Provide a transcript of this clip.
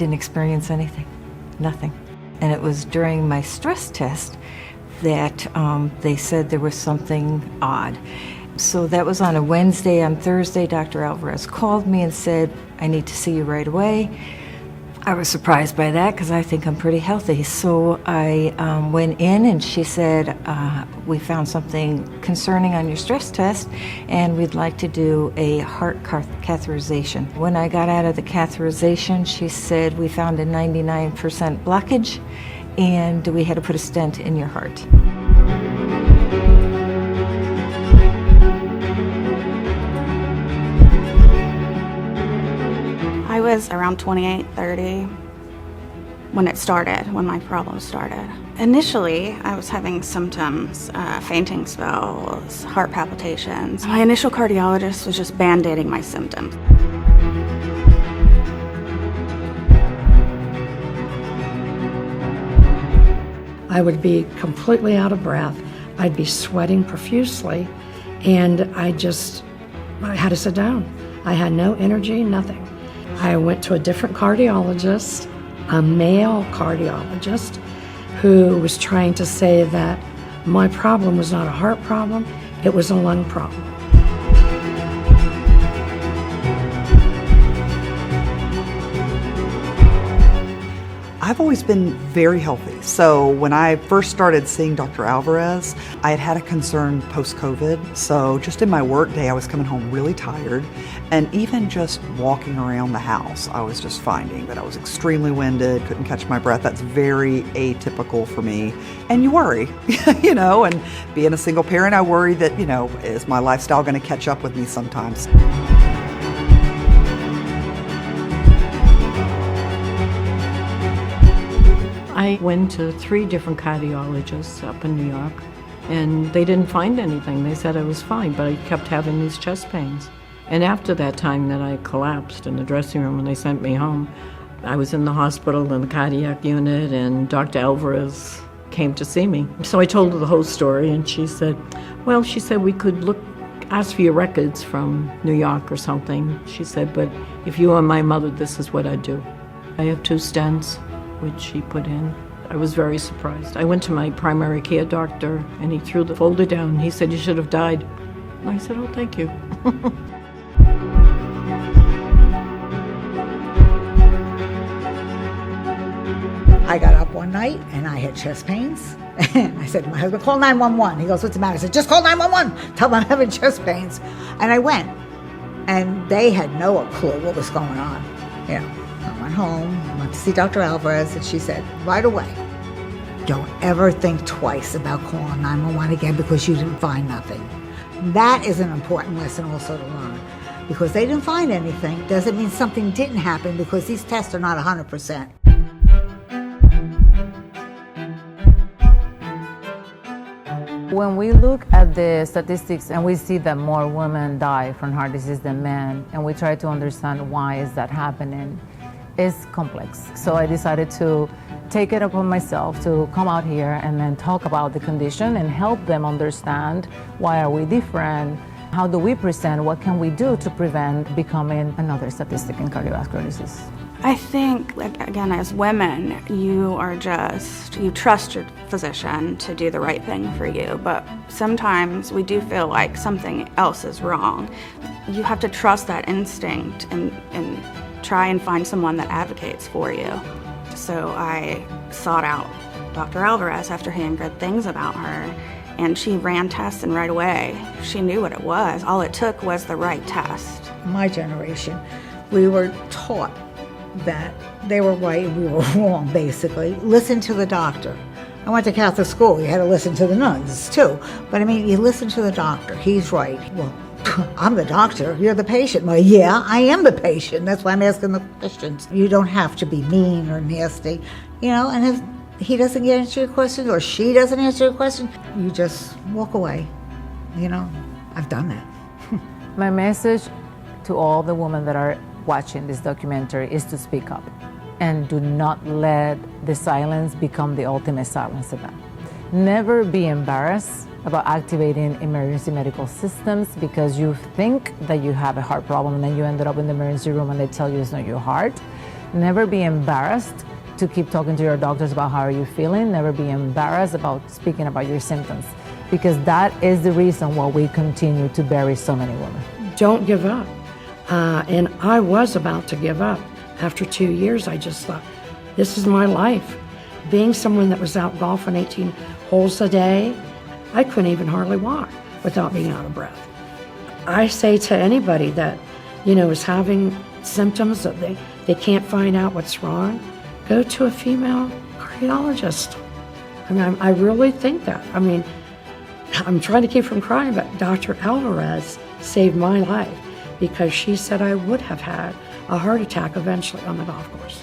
didn't experience anything, nothing. And it was during my stress test that they said there was something odd. So that was on a Wednesday. On Thursday, Dr. Alvarez called me and said, I need to see you right away. I was surprised by that because I think I'm pretty healthy. So I went in and she said, we found something concerning on your stress test and we'd like to do a heart catheterization. When I got out of the catheterization, she said we found a 99% blockage and we had to put a stent in your heart. I was around 28, 30 when it started, when my problem started. Initially, I was having symptoms, fainting spells, heart palpitations. My initial cardiologist was just band-aiding my symptoms. I would be completely out of breath. I'd be sweating profusely, and I had to sit down. I had no energy, nothing. I went to a different cardiologist, a male cardiologist, who was trying to say that my problem was not a heart problem, it was a lung problem. I've always been very healthy. So when I first started seeing Dr. Alvarez, I had a concern post-COVID. So just in my work day, I was coming home really tired. And even just walking around the house, I was just finding that I was extremely winded, couldn't catch my breath. That's very atypical for me. And you worry, and being a single parent, I worry that, is my lifestyle going to catch up with me sometimes? I went to 3 different cardiologists up in New York, and they didn't find anything. They said I was fine, but I kept having these chest pains. And after that time that I collapsed in the dressing room when they sent me home, I was in the hospital in the cardiac unit, and Dr. Alvarez came to see me. So I told her the whole story, and she said, we could ask for your records from New York or something. She said, but if you were my mother, this is what I'd do. I have 2 stents, which she put in. I was very surprised. I went to my primary care doctor and he threw the folder down. He said, you should have died. And I said, oh, thank you. I got up one night and I had chest pains. And I said to my husband, call 911. He goes, what's the matter? I said, just call 911. Tell them I'm having chest pains. And I went. And they had no clue what was going on. I went home, went to see Dr. Alvarez, and she said, right away, don't ever think twice about calling 911 again because you didn't find nothing. That is an important lesson also to learn. Because they didn't find anything doesn't mean something didn't happen because these tests are not 100%. When we look at the statistics and we see that more women die from heart disease than men, and we try to understand why is that happening, it's complex. So I decided to take it upon myself to come out here and then talk about the condition and help them understand why are we different, how do we present, what can we do to prevent becoming another statistic in cardiovascular disease. I think, again, as women, you trust your physician to do the right thing for you, but sometimes we do feel like something else is wrong. You have to trust that instinct and try and find someone that advocates for you. So I sought out Dr. Alvarez after hearing good things about her, and she ran tests, and right away she knew what it was. All it took was the right test. My generation, we were taught that they were right and we were wrong, basically. Listen to the doctor. I went to Catholic school, you had to listen to the nuns too. But you listen to the doctor, he's right. Well, I'm the doctor, you're the patient. Well, yeah, I am the patient. That's why I'm asking the questions. You don't have to be mean or nasty, and if he doesn't answer your question or she doesn't answer your question, you just walk away. I've done that. My message to all the women that are watching this documentary is to speak up and do not let the silence become the ultimate silence event. Never be embarrassed about activating emergency medical systems because you think that you have a heart problem and then you ended up in the emergency room and they tell you it's not your heart. Never be embarrassed to keep talking to your doctors about how are you feeling. Never be embarrassed about speaking about your symptoms, because that is the reason why we continue to bury so many women. Don't give up. And I was about to give up. After 2 years, I just thought, this is my life. Being someone that was out golfing 18 holes a day, I couldn't even hardly walk without being out of breath. I say to anybody that, is having symptoms that they can't find out what's wrong, go to a female cardiologist. I mean, I really think that. I mean, I'm trying to keep from crying, but Dr. Alvarez saved my life because she said I would have had a heart attack eventually on the golf course.